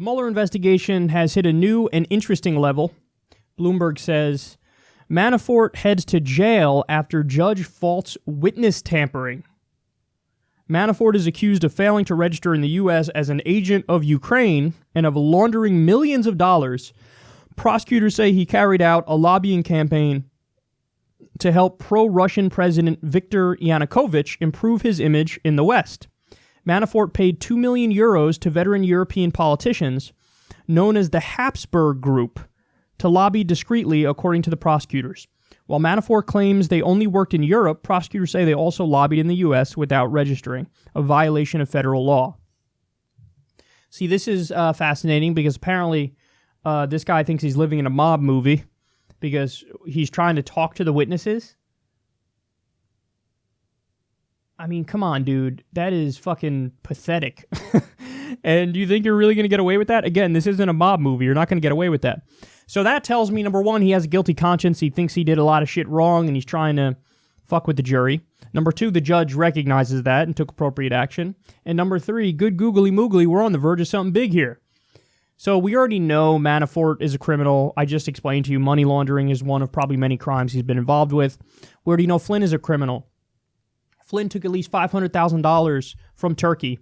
Mueller investigation has hit a new and interesting level. Bloomberg says, Manafort heads to jail after judge faults witness tampering. Manafort is accused of failing to register in the U.S. as an agent of Ukraine and of laundering millions of dollars. Prosecutors say he carried out a lobbying campaign to help pro-Russian President Viktor Yanukovych improve his image in the West. Manafort paid 2 million euros to veteran European politicians, known as the Habsburg Group, to lobby discreetly, according to the prosecutors. While Manafort claims they only worked in Europe, prosecutors say they also lobbied in the U.S. without registering, a violation of federal law. See, this is fascinating because apparently this guy thinks he's living in a mob movie because he's trying to talk to the witnesses. I mean, come on, dude. That is fucking pathetic. And you think you're really going to get away with that? Again, this isn't a mob movie. You're not going to get away with that. So that tells me, number one, he has a guilty conscience. He thinks he did a lot of shit wrong, and he's trying to fuck with the jury. Number two, the judge recognizes that and took appropriate action. And number three, good googly moogly, we're on the verge of something big here. So we already know Manafort is a criminal. I just explained to you money laundering is one of probably many crimes he's been involved with. We already know Flynn is a criminal. Flynn took at least $500,000 from Turkey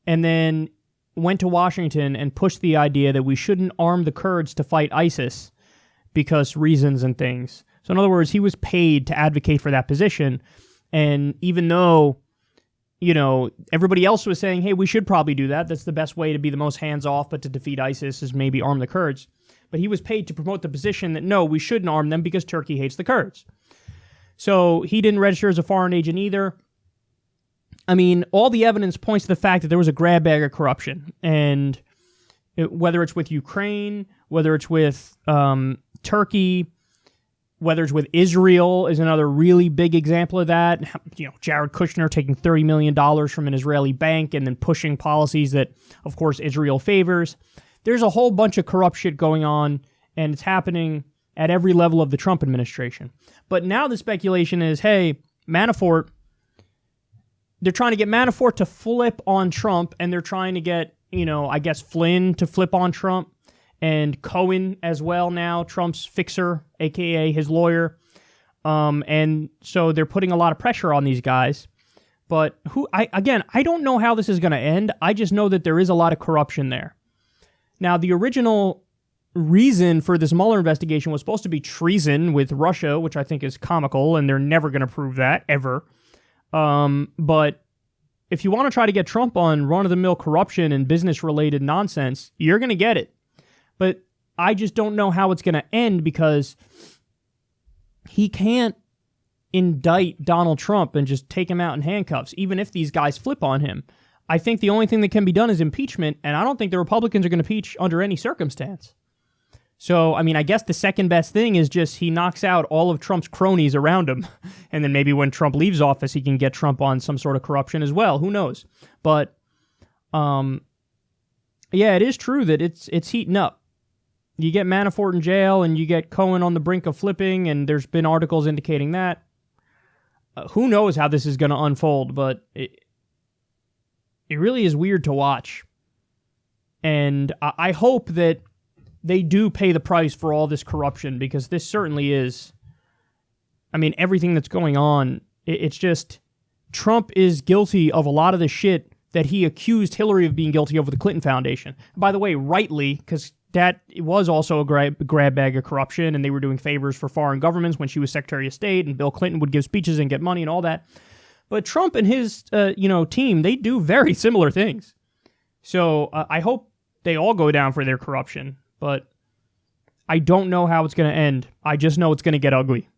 and then went to Washington and pushed the idea that we shouldn't arm the Kurds to fight ISIS because reasons and things. So in other words, he was paid to advocate for that position. And even though, you know, everybody else was saying, hey, we should probably do that. That's the best way to be the most hands-off, but to defeat ISIS is maybe arm the Kurds. But he was paid to promote the position that, no, we shouldn't arm them because Turkey hates the Kurds. So he didn't register as a foreign agent either. I mean, all the evidence points to the fact that there was a grab bag of corruption. And whether it's with Ukraine, whether it's with Turkey, whether it's with Israel is another really big example of that. You know, Jared Kushner taking $30 million from an Israeli bank and then pushing policies that, of course, Israel favors. There's a whole bunch of corrupt shit going on, and it's happening at every level of the Trump administration. But now the speculation is, hey, Manafort, they're trying to get Manafort to flip on Trump, and they're trying to get, you know, I guess Flynn to flip on Trump, and Cohen as well now, Trump's fixer, a.k.a. his lawyer. And so they're putting a lot of pressure on these guys. But I don't know how this is going to end. I just know that there is a lot of corruption there. Now, the original reason for this Mueller investigation was supposed to be treason with Russia, which I think is comical, and they're never going to prove that, ever. But if you want to try to get Trump on run-of-the-mill corruption and business-related nonsense, you're going to get it. But I just don't know how it's going to end because he can't indict Donald Trump and just take him out in handcuffs, even if these guys flip on him. I think the only thing that can be done is impeachment, and I don't think the Republicans are going to impeach under any circumstance. So, I mean, I guess the second best thing is just he knocks out all of Trump's cronies around him, and then maybe when Trump leaves office, he can get Trump on some sort of corruption as well. Who knows? But, yeah, it is true that it's heating up. You get Manafort in jail, and you get Cohen on the brink of flipping, and there's been articles indicating that. Who knows how this is going to unfold, but it really is weird to watch. And I hope that they do pay the price for all this corruption, because this certainly is, I mean, everything that's going on, it's just, Trump is guilty of a lot of the shit that he accused Hillary of being guilty of with the Clinton Foundation. By the way, rightly, because that was also a grab bag of corruption, and they were doing favors for foreign governments when she was Secretary of State, and Bill Clinton would give speeches and get money and all that. But Trump and his team, they do very similar things. So I hope they all go down for their corruption, but I don't know how it's going to end. I just know it's going to get ugly.